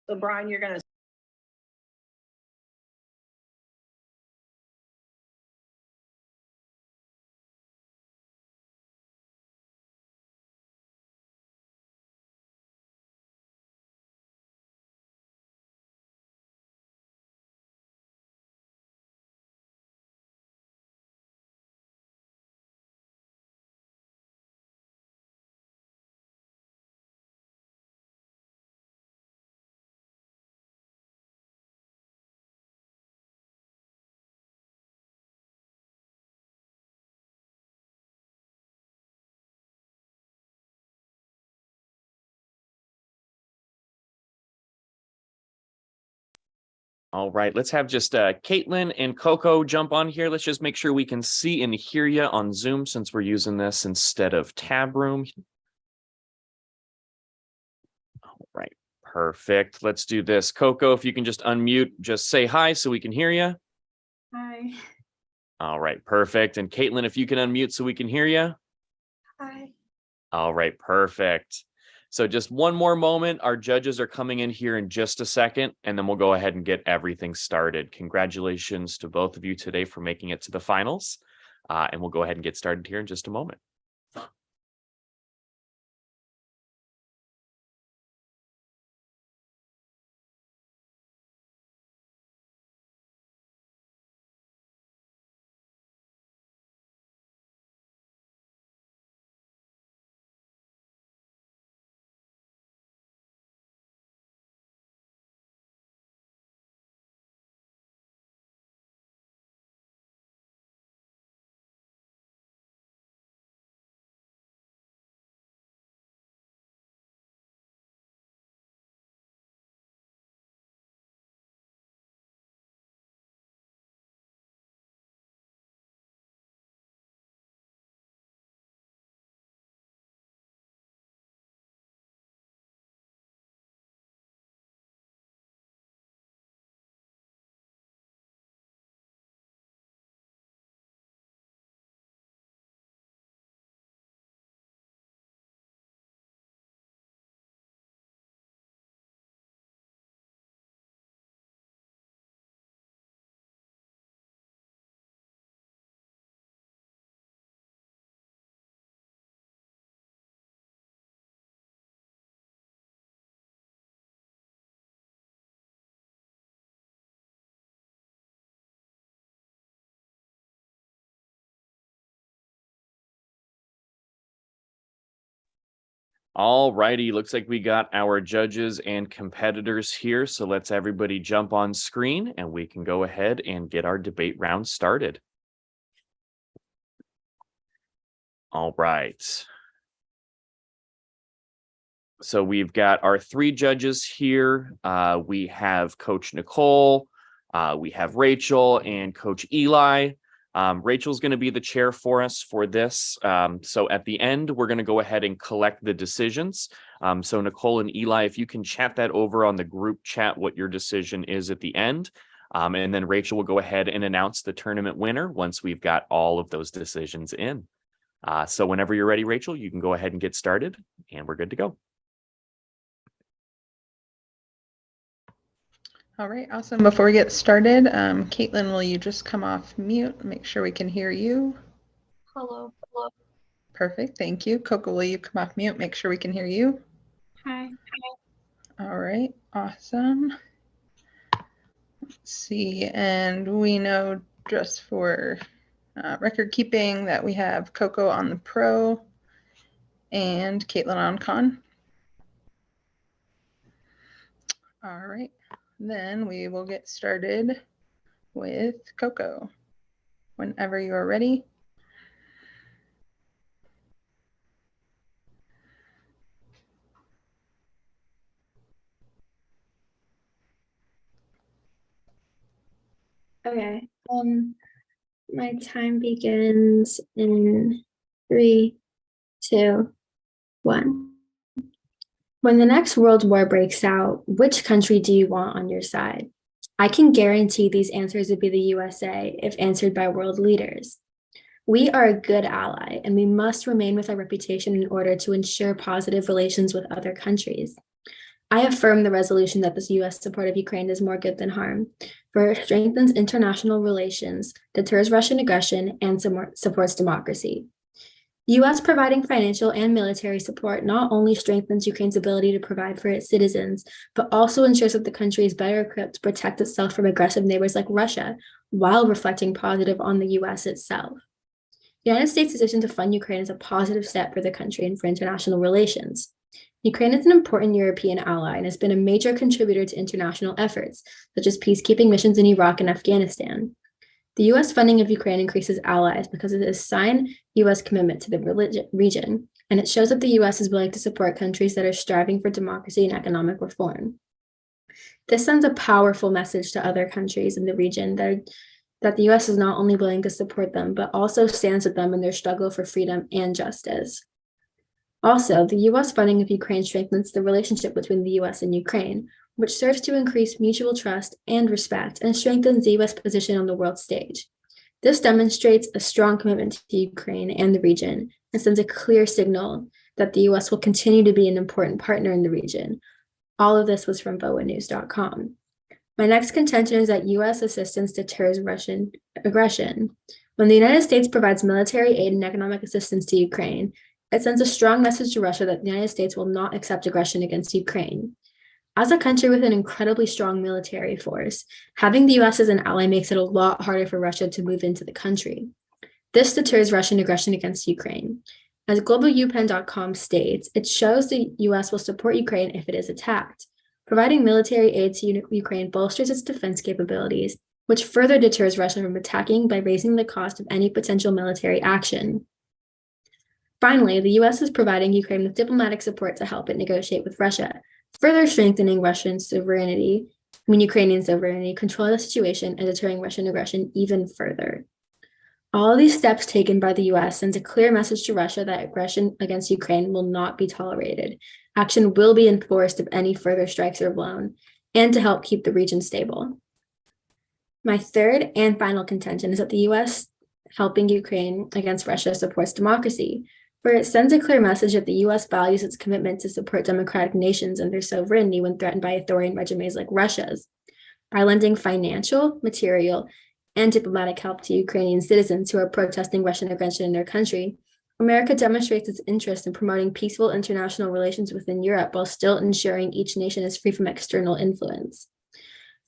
So Brian, you're gonna. All right, let's have just Caitlin and Coco jump on here. Let's just make sure we can see and hear you on Zoom since we're using this instead of Tab Room. All right, perfect. Let's do this. Coco, if you can just unmute, just say hi so we can hear you. Hi. All right, perfect. And Caitlin, if you can unmute so we can hear you. Hi. All right, perfect. So just one more moment. Our judges are coming in here in just a second, and then we'll go ahead and get everything started. Congratulations to both of you today for making it to the finals. And we'll go ahead and get started here in just a moment. All righty, looks like we got our judges and competitors here. So let's everybody jump on screen and we can go ahead and get our debate round started. All right. So we've got our three judges here. We have Coach Nicole, we have Rachel, and Coach Eli. Rachel's going to be the chair for us for this. So at the end, we're going to go ahead and collect the decisions. So Nicole and Eli, if you can chat that over on the group chat, what your decision is at the end. And then Rachel will go ahead and announce the tournament winner once we've got all of those decisions in. So whenever you're ready, Rachel, you can go ahead and get started and we're good to go. All right, awesome. Before we get started, Caitlin, will you just come off mute? Make sure we can hear you. Hello. Hello. Perfect, thank you. Coco, will you come off mute? Make sure we can hear you. Hi. All right, awesome. Let's see, and we know just for record keeping that we have Coco on the pro and Caitlin on con. All right, then we will get started with Coco. Whenever you are ready. Okay. My time begins in 3, 2, 1. When the next world war breaks out, which country do you want on your side? I can guarantee these answers would be the USA if answered by world leaders. We are a good ally, and we must remain with our reputation in order to ensure positive relations with other countries. I affirm the resolution that the U.S. support of Ukraine is more good than harm, for it strengthens international relations, deters Russian aggression, and supports democracy. The U.S. providing financial and military support not only strengthens Ukraine's ability to provide for its citizens, but also ensures that the country is better equipped to protect itself from aggressive neighbors like Russia, while reflecting positive on the U.S. itself. The United States' decision to fund Ukraine is a positive step for the country and for international relations. Ukraine is an important European ally and has been a major contributor to international efforts, such as peacekeeping missions in Iraq and Afghanistan. The U.S. funding of Ukraine increases allies because it is a sign U.S. commitment to the region, and it shows that the U.S. is willing to support countries that are striving for democracy and economic reform. This sends a powerful message to other countries in the region that the U.S. is not only willing to support them, but also stands with them in their struggle for freedom and justice. Also, the U.S. funding of Ukraine strengthens the relationship between the U.S. and Ukraine, which serves to increase mutual trust and respect and strengthens the U.S. position on the world stage. This demonstrates a strong commitment to Ukraine and the region and sends a clear signal that the U.S. will continue to be an important partner in the region. All of this was from boanews.com. My next contention is that U.S. assistance deters Russian aggression. When the United States provides military aid and economic assistance to Ukraine, it sends a strong message to Russia that the United States will not accept aggression against Ukraine. As a country with an incredibly strong military force, having the US as an ally makes it a lot harder for Russia to move into the country. This deters Russian aggression against Ukraine. As globalupen.com states, it shows the US will support Ukraine if it is attacked. Providing military aid to Ukraine bolsters its defense capabilities, which further deters Russia from attacking by raising the cost of any potential military action. Finally, the U.S. is providing Ukraine with diplomatic support to help it negotiate with Russia, further strengthening Ukrainian sovereignty, controlling the situation, and deterring Russian aggression even further. All of these steps taken by the U.S. sends a clear message to Russia that aggression against Ukraine will not be tolerated. Action will be enforced if any further strikes are blown, and to help keep the region stable. My third and final contention is that the U.S. helping Ukraine against Russia supports democracy, for it sends a clear message that the U.S. values its commitment to support democratic nations and their sovereignty when threatened by authoritarian regimes like Russia's. By lending financial, material, and diplomatic help to Ukrainian citizens who are protesting Russian aggression in their country, America demonstrates its interest in promoting peaceful international relations within Europe while still ensuring each nation is free from external influence.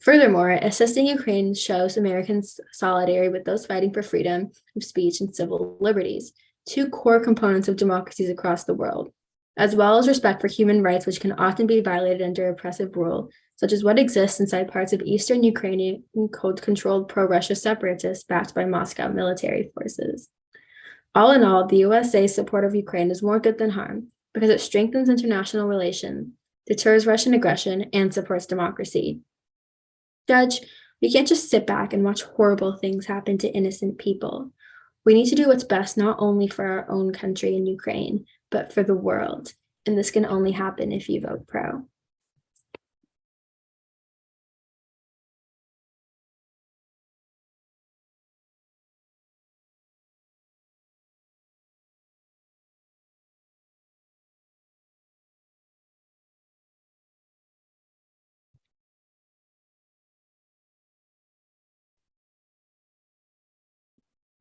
Furthermore, assisting Ukraine shows American solidarity with those fighting for freedom of speech and civil liberties, two core components of democracies across the world, as well as respect for human rights, which can often be violated under oppressive rule, such as what exists inside parts of eastern Ukrainian controlled pro-Russia separatists backed by Moscow military forces. All in all, the USA's support of Ukraine is more good than harm because it strengthens international relations, deters Russian aggression, and supports democracy. Judge, we can't just sit back and watch horrible things happen to innocent people. We need to do what's best not only for our own country in Ukraine, but for the world. And this can only happen if you vote pro.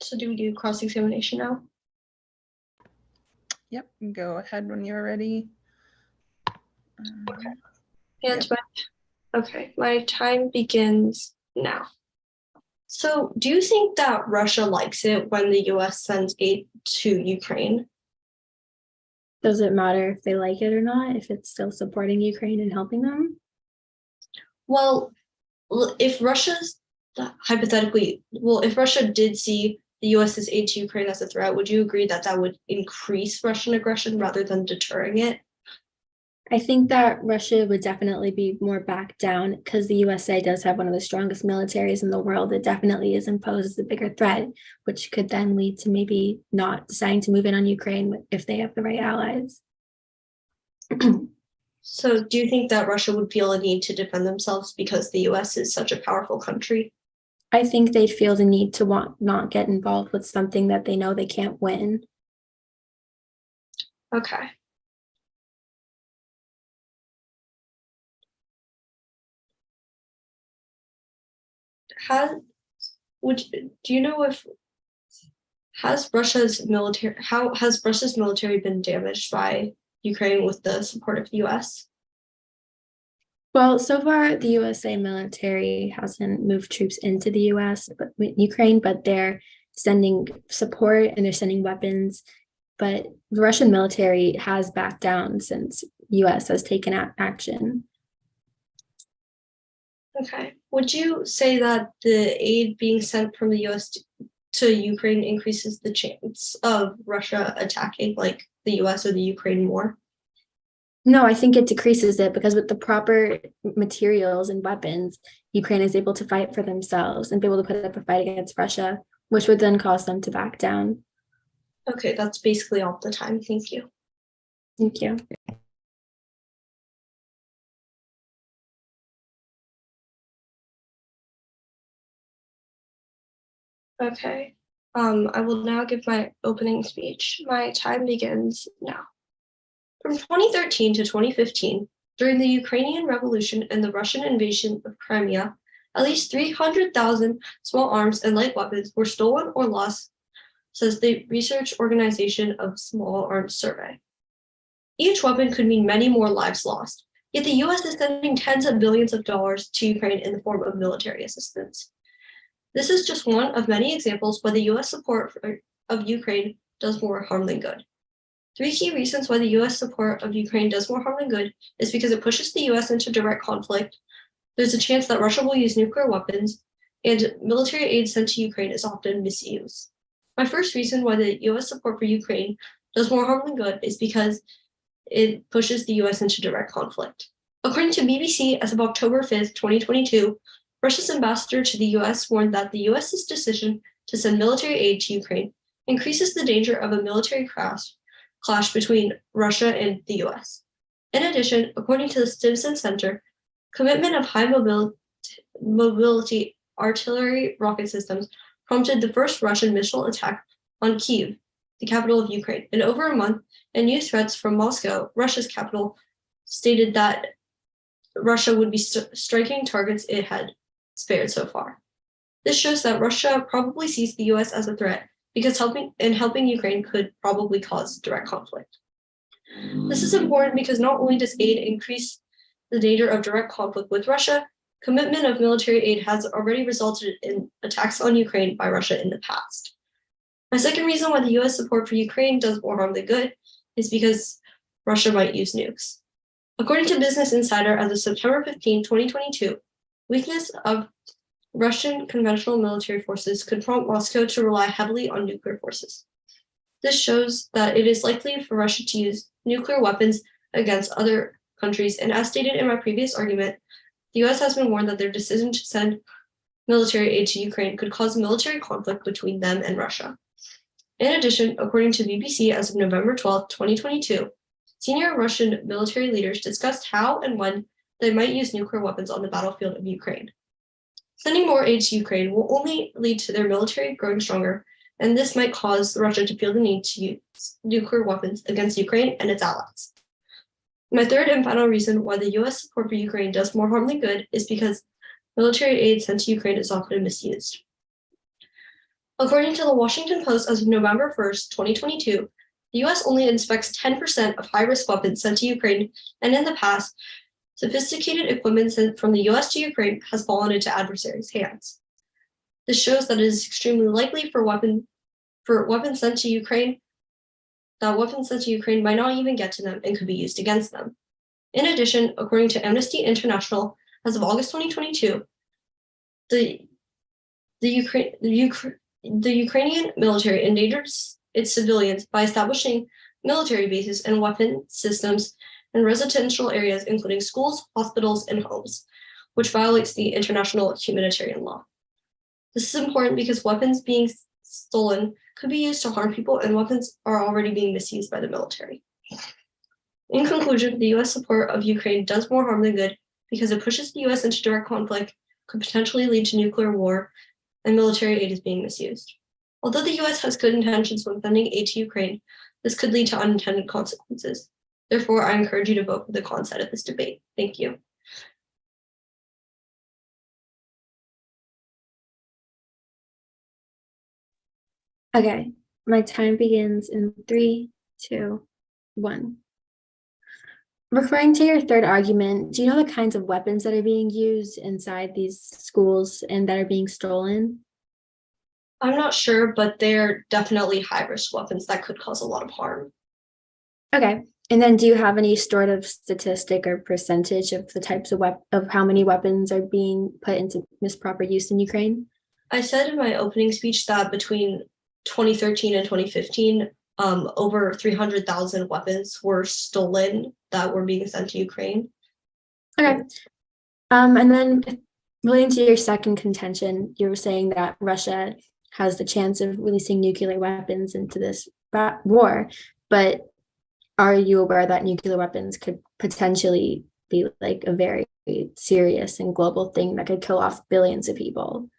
So do we do cross-examination now? Yep, go ahead when you're ready. And my time begins now. So do you think that Russia likes it when the US sends aid to Ukraine? Does it matter if they like it or not, if it's still supporting Ukraine and helping them? Well, if Russia did see the US's aid to Ukraine as a threat, would you agree that that would increase Russian aggression rather than deterring it? I think that Russia would definitely be more back down because the USA does have one of the strongest militaries in the world. It definitely is imposed as a bigger threat, which could then lead to maybe not deciding to move in on Ukraine if they have the right allies. So do you think that Russia would feel a need to defend themselves because the US is such a powerful country? I think they'd feel the need to not get involved with something that they know they can't win. Okay. has do you know if has Russia's military been damaged by Ukraine with the support of the US? Well, so far the USA military hasn't moved troops into the US, but Ukraine, but they're sending support and they're sending weapons. But the Russian military has backed down since US has taken action. Okay. Would you say that the aid being sent from the US to Ukraine increases the chance of Russia attacking like the US or the Ukraine more? No, I think it decreases it because with the proper materials and weapons, Ukraine is able to fight for themselves and be able to put up a fight against Russia, which would then cause them to back down. Okay, that's basically all the time. Thank you. Thank you. Okay. I will now give my opening speech. My time begins now. From 2013 to 2015, during the Ukrainian Revolution and the Russian invasion of Crimea, at least 300,000 small arms and light weapons were stolen or lost, says the research organization of Small Arms Survey. Each weapon could mean many more lives lost, yet the US is sending tens of billions of dollars to Ukraine in the form of military assistance. This is just one of many examples why the US support of Ukraine does more harm than good. 3 key reasons why the US support of Ukraine does more harm than good is because it pushes the US into direct conflict, there's a chance that Russia will use nuclear weapons, and military aid sent to Ukraine is often misused. My first reason why the US support for Ukraine does more harm than good is because it pushes the US into direct conflict. According to BBC, as of October 5th, 2022, Russia's ambassador to the US warned that the US's decision to send military aid to Ukraine increases the danger of a military clash between Russia and the US. In addition, according to the Stimson Center, commitment of high mobility artillery rocket systems prompted the first Russian missile attack on Kyiv, the capital of Ukraine. In over a month, and new threats from Moscow, Russia's capital, stated that Russia would be striking targets it had spared so far. This shows that Russia probably sees the US as a threat because helping Ukraine could probably cause direct conflict. This is important because not only does aid increase the danger of direct conflict with Russia, commitment of military aid has already resulted in attacks on Ukraine by Russia in the past. My second reason why the US support for Ukraine does more harm than good is because Russia might use nukes. According to Business Insider, as of September 15, 2022, weakness of Russian conventional military forces could prompt Moscow to rely heavily on nuclear forces. This shows that it is likely for Russia to use nuclear weapons against other countries, and as stated in my previous argument, the US has been warned that their decision to send military aid to Ukraine could cause military conflict between them and Russia. In addition, according to BBC, as of November 12, 2022, senior Russian military leaders discussed how and when they might use nuclear weapons on the battlefield of Ukraine. Sending more aid to Ukraine will only lead to their military growing stronger, and this might cause Russia to feel the need to use nuclear weapons against Ukraine and its allies. My third and final reason why the US support for Ukraine does more harm than good is because military aid sent to Ukraine is often misused. According to the Washington Post, as of November 1st, 2022, the US only inspects 10% of high-risk weapons sent to Ukraine, and in the past, sophisticated equipment sent from the US to Ukraine has fallen into adversaries' hands. This shows that it is extremely likely for weapons sent to Ukraine might not even get to them and could be used against them. In addition, according to Amnesty International, as of August 2022, the Ukrainian military endangers its civilians by establishing military bases and weapon systems in residential areas, including schools, hospitals, and homes, which violates the international humanitarian law. This is important because weapons being stolen could be used to harm people, and weapons are already being misused by the military. In conclusion, the US support of Ukraine does more harm than good because it pushes the US into direct conflict, could potentially lead to nuclear war, and military aid is being misused. Although the US has good intentions when sending aid to Ukraine, this could lead to unintended consequences. Therefore, I encourage you to vote for the con side of this debate. Thank you. Okay, my time begins in 3, 2, 1. Referring to your third argument, do you know the kinds of weapons that are being used inside these schools and that are being stolen? I'm not sure, but they're definitely high-risk weapons that could cause a lot of harm. Okay, and then do you have any sort of statistic or percentage of the types of of how many weapons are being put into misproper use in Ukraine? I said in my opening speech that between 2013 and 2015, over 300,000 weapons were stolen that were being sent to Ukraine. Okay. And then relating to your second contention, you were saying that Russia has the chance of releasing nuclear weapons into this war, but are you aware that nuclear weapons could potentially be like a very serious and global thing that could kill off billions of people?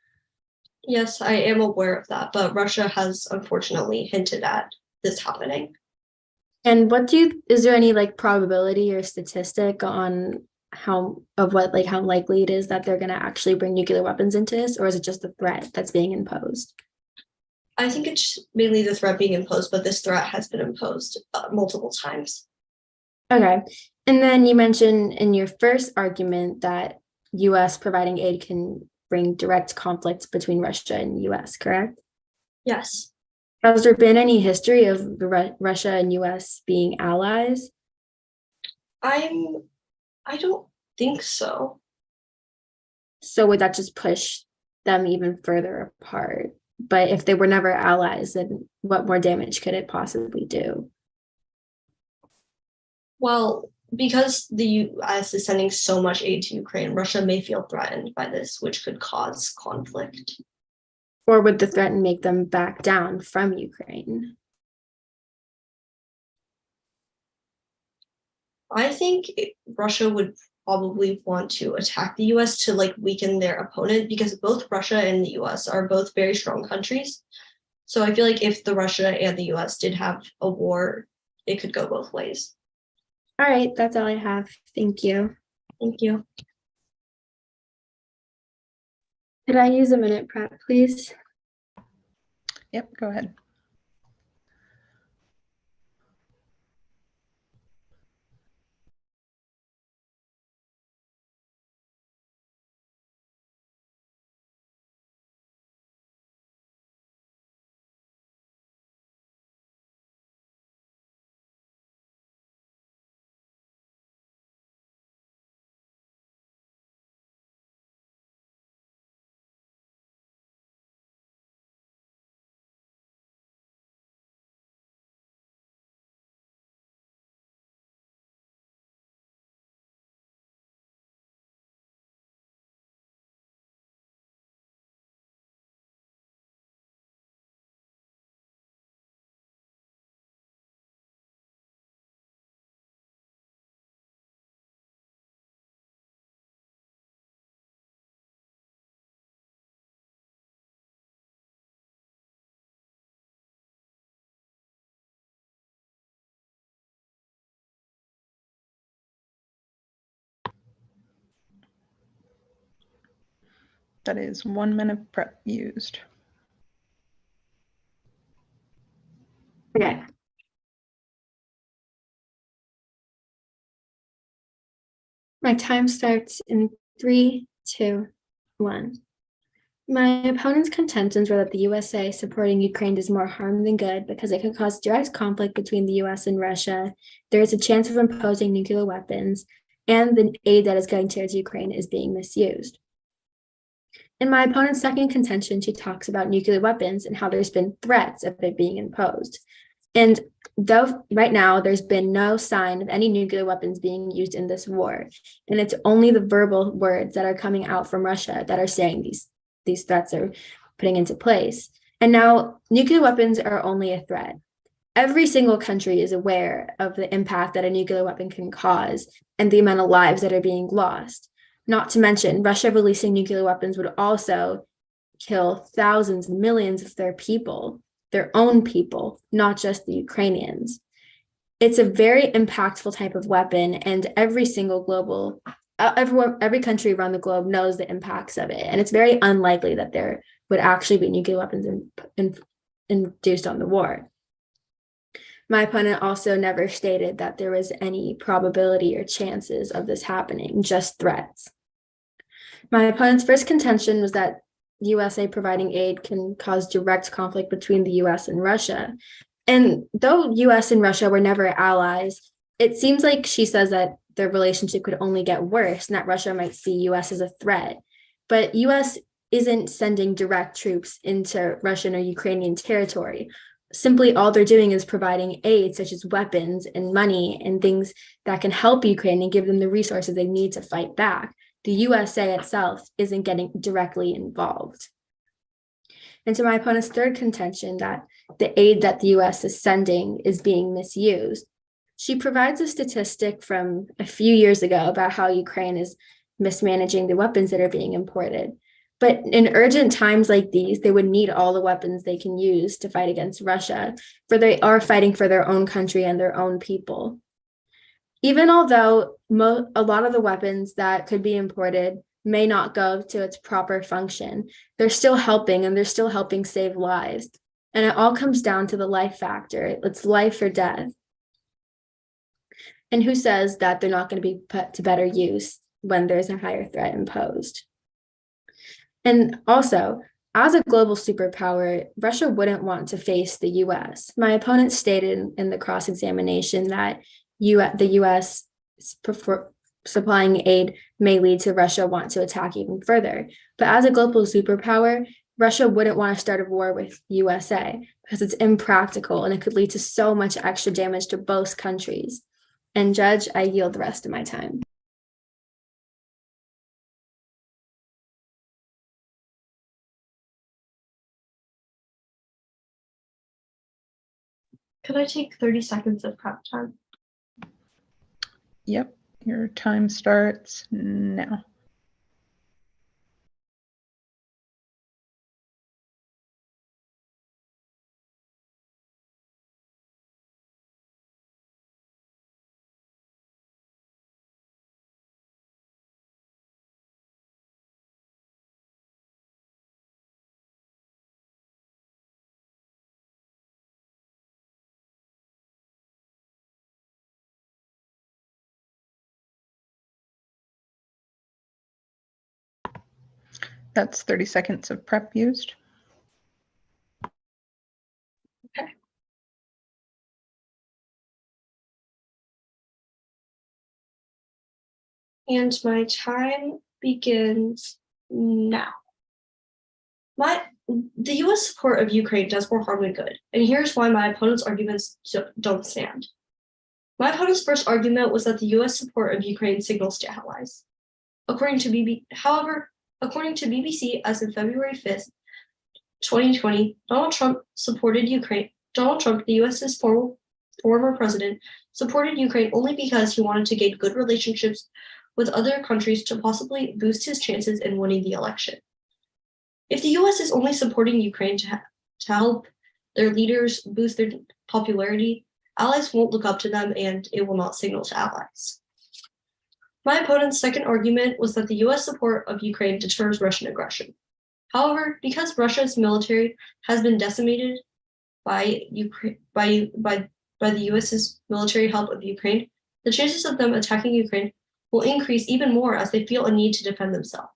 Yes, I am aware of that, but Russia has unfortunately hinted at this happening. And is there any like probability or statistic on how likely it is that they're going to actually bring nuclear weapons into this, or is it just a threat that's being imposed? I think it's mainly the threat being imposed, but this threat has been imposed multiple times. Okay. And then you mentioned in your first argument that US providing aid can bring direct conflict between Russia and US, correct? Yes. Has there been any history of Russia and US being allies? I don't think so. So would that just push them even further apart? But if they were never allies, then what more damage could it possibly do? Well, because the US is sending so much aid to Ukraine, Russia may feel threatened by this, which could cause conflict. Or would the threat make them back down from Ukraine? I think Russia would probably want to attack the US to like weaken their opponent, because both Russia and the US are both very strong countries. So I feel like if the Russia and the US did have a war, it could go both ways. All right, that's all I have. Thank you. Thank you. Could I use a minute prep, please? Yep, go ahead. That is 1 minute prep used. Okay. My time starts in 3, 2, 1. My opponent's contentions were that the USA supporting Ukraine does more harm than good because it could cause direct conflict between the US and Russia. There is a chance of imposing nuclear weapons, and the aid that is going towards Ukraine is being misused. In my opponent's second contention, she talks about nuclear weapons and how there's been threats of it being imposed. And though right now there's been no sign of any nuclear weapons being used in this war, and it's only the verbal words that are coming out from Russia that are saying these threats are putting into place. And now nuclear weapons are only a threat. Every single country is aware of the impact that a nuclear weapon can cause and the amount of lives that are being lost. Not to mention, Russia releasing nuclear weapons would also kill thousands, millions of their people, their own people, not just the Ukrainians. It's a very impactful type of weapon, and every country around the globe knows the impacts of it. And it's very unlikely that there would actually be nuclear weapons induced on the war. My opponent also never stated that there was any probability or chances of this happening, just threats. My opponent's first contention was that USA providing aid can cause direct conflict between the US and Russia. And though US and Russia were never allies, it seems like she says that their relationship could only get worse and that Russia might see US as a threat. But US isn't sending direct troops into Russian or Ukrainian territory. Simply all they're doing is providing aid, such as weapons and money and things that can help Ukraine and give them the resources they need to fight back. The USA itself isn't getting directly involved. And to my opponent's third contention that the aid that the US is sending is being misused, she provides a statistic from a few years ago about how Ukraine is mismanaging the weapons that are being imported. But in urgent times like these, they would need all the weapons they can use to fight against Russia, for they are fighting for their own country and their own people. Even although a lot of the weapons that could be imported may not go to its proper function, they're still helping, and they're still helping save lives. And it all comes down to the life factor. It's life or death. And who says that they're not going to be put to better use when there's a higher threat imposed? And also, as a global superpower, Russia wouldn't want to face the US. My opponent stated in the cross-examination that the US supplying aid may lead to Russia want to attack even further. But as a global superpower, Russia wouldn't want to start a war with USA because it's impractical and it could lead to so much extra damage to both countries. And Judge, I yield the rest of my time. Could I take 30 seconds of prep time? Yep, your time starts now. That's 30 seconds of prep used. Okay. And my time begins now. The US support of Ukraine does more harm than good, and here's why my opponent's arguments don't stand. My opponent's first argument was that the US support of Ukraine signals to allies. According to BBC, as of February 5th, 2020, Donald Trump, the US's former president, supported Ukraine only because he wanted to gain good relationships with other countries to possibly boost his chances in winning the election. If the US is only supporting Ukraine to help their leaders boost their popularity, allies won't look up to them and it will not signal to allies. My opponent's second argument was that the US support of Ukraine deters Russian aggression. However, because Russia's military has been decimated by the US's military help of Ukraine, the chances of them attacking Ukraine will increase even more as they feel a need to defend themselves.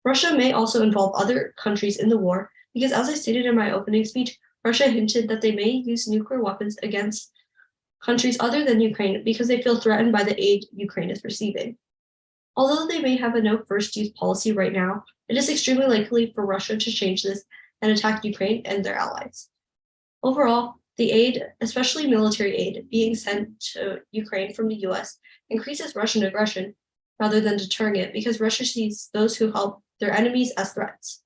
Russia may also involve other countries in the war because, as I stated in my opening speech, Russia hinted that they may use nuclear weapons against countries other than Ukraine because they feel threatened by the aid Ukraine is receiving. Although they may have a no first use policy right now, it is extremely likely for Russia to change this and attack Ukraine and their allies. Overall, the aid, especially military aid, being sent to Ukraine from the US increases Russian aggression rather than deterring it because Russia sees those who help their enemies as threats.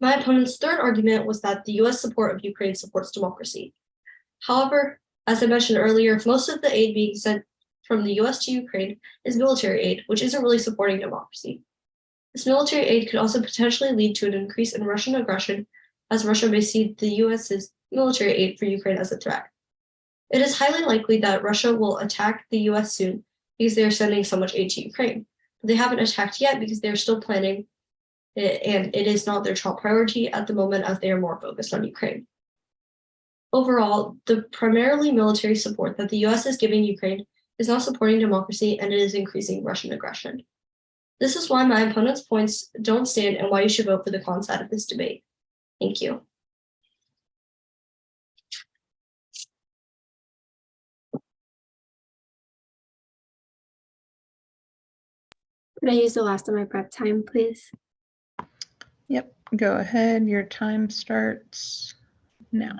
My opponent's third argument was that the US support of Ukraine supports democracy. However, as I mentioned earlier, most of the aid being sent from the US to Ukraine is military aid, which isn't really supporting democracy. This military aid could also potentially lead to an increase in Russian aggression, as Russia may see the US's military aid for Ukraine as a threat. It is highly likely that Russia will attack the US soon because they are sending so much aid to Ukraine. But they haven't attacked yet because they are still planning and it is not their top priority at the moment as they are more focused on Ukraine. Overall, the primarily military support that the US is giving Ukraine is not supporting democracy and it is increasing Russian aggression. This is why my opponent's points don't stand and why you should vote for the con side of this debate. Thank you. Could I use the last of my prep time, please? Yep, go ahead. Your time starts now.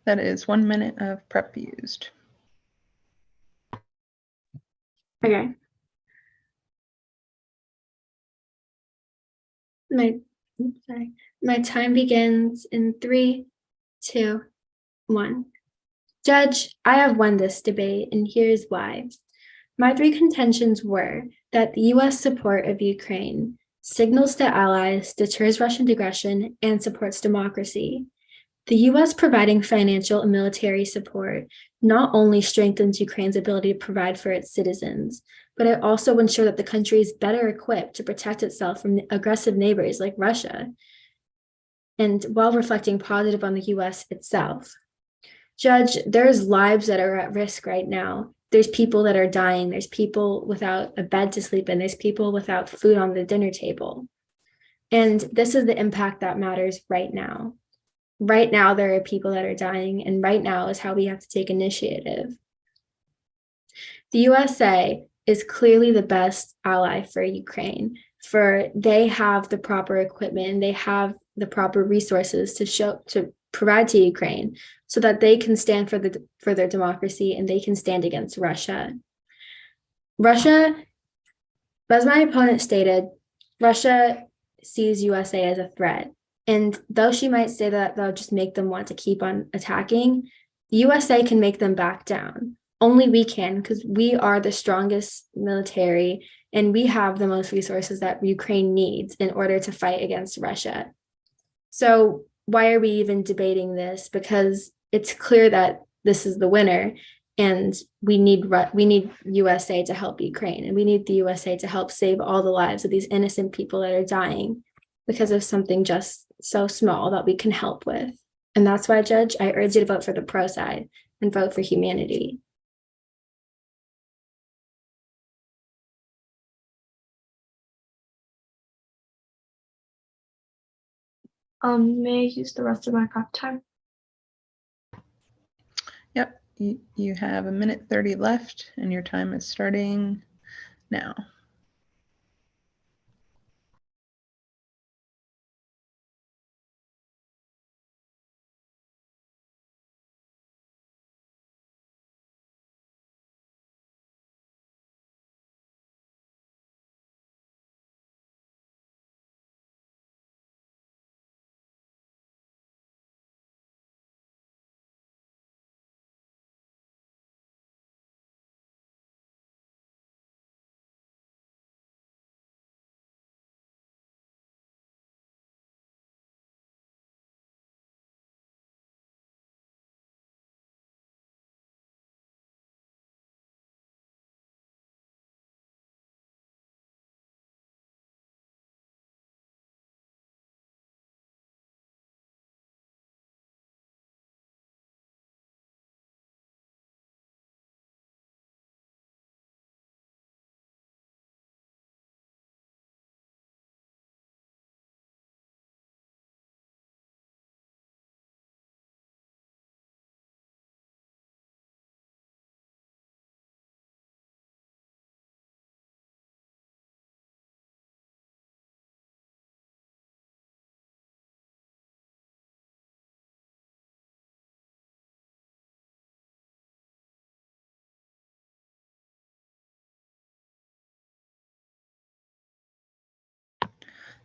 That is 1 minute of prep used. Okay. My time begins in 3, 2, 1. Judge, I have won this debate, and here's why. My 3 contentions were that the US support of Ukraine signals to allies, deters Russian aggression, and supports democracy. The US providing financial and military support not only strengthens Ukraine's ability to provide for its citizens, but it also ensures that the country is better equipped to protect itself from aggressive neighbors like Russia, and while reflecting positive on the US itself. Judge, there's lives that are at risk right now. There's people that are dying. There's people without a bed to sleep in. There's people without food on the dinner table. And this is the impact that matters right now. Right now, there are people that are dying, and right now is how we have to take initiative. The USA is clearly the best ally for Ukraine, for they have the proper equipment and they have the proper resources to provide to Ukraine so that they can stand for their democracy and they can stand against Russia. Russia, as my opponent stated, Russia sees USA as a threat. And though she might say that that'll just make them want to keep on attacking, the USA can make them back down. Only we can, because we are the strongest military and we have the most resources that Ukraine needs in order to fight against Russia. So why are we even debating this? Because it's clear that this is the winner, and we need USA to help Ukraine, and we need the USA to help save all the lives of these innocent people that are dying because of something just so small that we can help with. And that's why, Judge, I urge you to vote for the pro side and vote for humanity. May I use the rest of my prep time? Yep, you have 1:30 left and your time is starting now.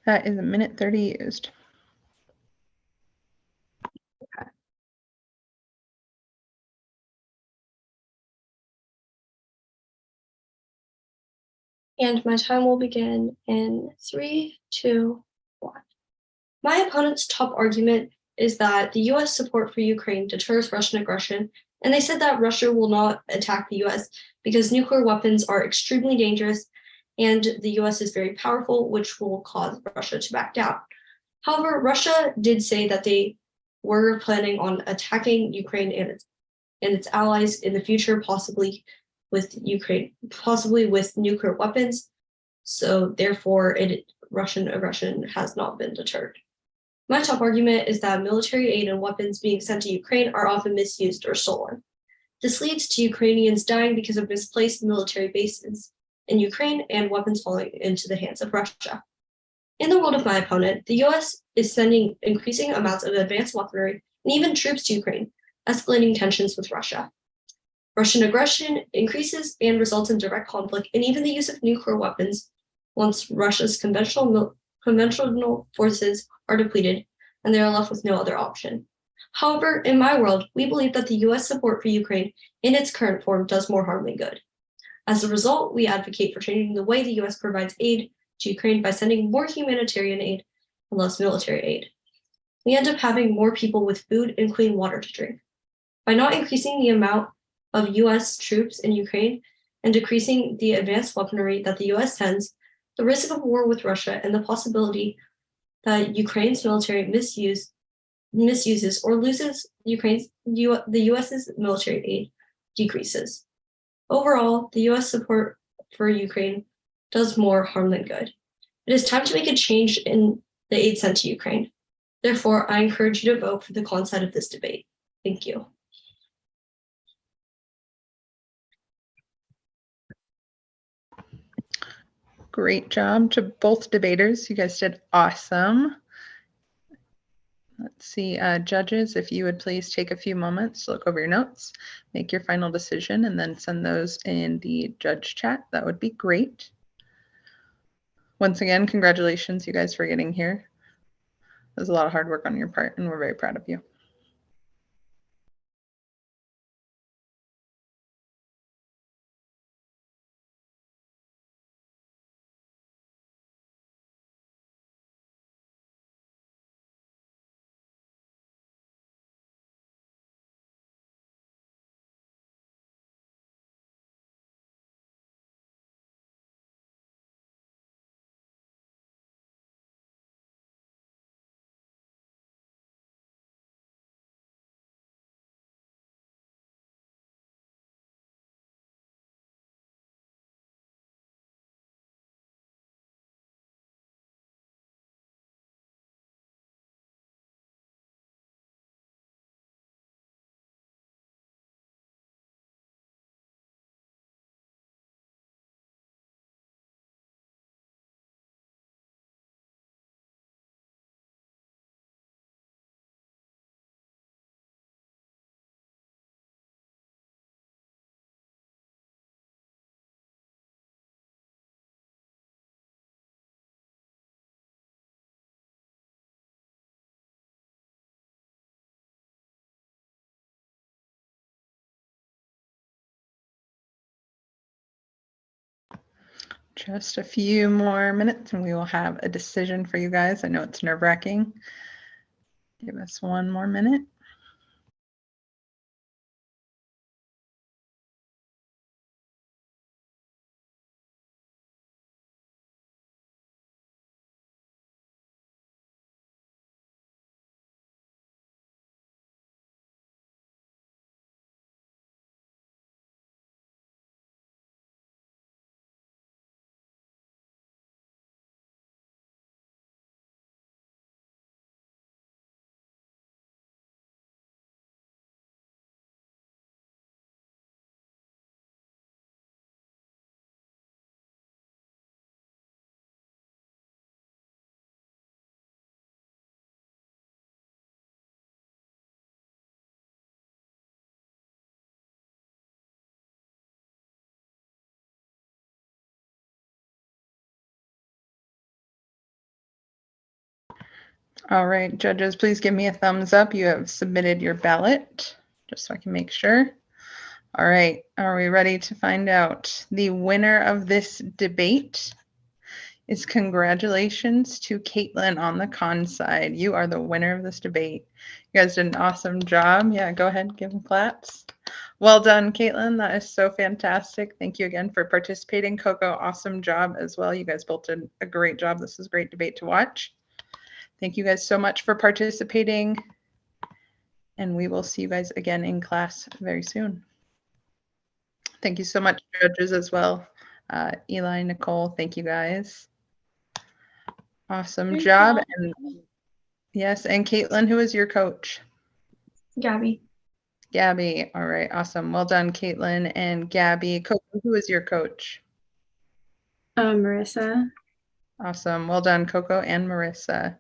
That is a minute 30 used. And my time will begin in 3, 2, 1. My opponent's top argument is that the US support for Ukraine deters Russian aggression, and they said that Russia will not attack the US because nuclear weapons are extremely dangerous and the US is very powerful, which will cause Russia to back down. However, Russia did say that they were planning on attacking Ukraine and its allies in the future, possibly with nuclear weapons. So therefore, Russian aggression has not been deterred. My top argument is that military aid and weapons being sent to Ukraine are often misused or stolen. This leads to Ukrainians dying because of misplaced military bases in Ukraine and weapons falling into the hands of Russia. In the world of my opponent, the US is sending increasing amounts of advanced weaponry and even troops to Ukraine, escalating tensions with Russia. Russian aggression increases and results in direct conflict and even the use of nuclear weapons once Russia's conventional forces are depleted and they are left with no other option. However, in my world, we believe that the US support for Ukraine in its current form does more harm than good. As a result, we advocate for changing the way the US provides aid to Ukraine by sending more humanitarian aid and less military aid. We end up having more people with food and clean water to drink. By not increasing the amount of US troops in Ukraine and decreasing the advanced weaponry that the US sends, the risk of war with Russia and the possibility that Ukraine's military misuses or loses the US's military aid decreases. Overall, the US support for Ukraine does more harm than good. It is time to make a change in the aid sent to Ukraine. Therefore, I encourage you to vote for the consent of this debate. Thank you. Great job to both debaters. You guys did awesome. Let's see, judges, if you would please take a few moments to look over your notes, make your final decision, and then send those in the judge chat. That would be great. Once again, congratulations, you guys, for getting here. There's a lot of hard work on your part, and we're very proud of you. Just a few more minutes and we will have a decision for you guys. I know it's nerve-wracking. Give us one more minute. All right, judges, please give me a thumbs up. You have submitted your ballot, just so I can make sure. All right, are we ready to find out? The winner of this debate is congratulations to Caitlin on the con side. You are the winner of this debate. You guys did an awesome job. Yeah, go ahead, give them claps. Well done, Caitlin. That is so fantastic. Thank you again for participating. Coco, awesome job as well. You guys both did a great job. This is a great debate to watch. Thank you guys so much for participating. And we will see you guys again in class very soon. Thank you so much, judges, as well. Eli, Nicole, thank you guys. Awesome Great job. job. And yes, and Caitlin, who is your coach? Gabby. Gabby. All right, awesome. Well done, Caitlin and Gabby. Coco, who is your coach? Marissa. Awesome. Well done, Coco and Marissa.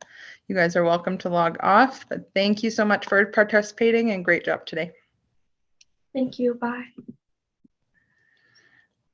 You guys are welcome to log off, but thank you so much for participating and great job today. Thank you. Bye.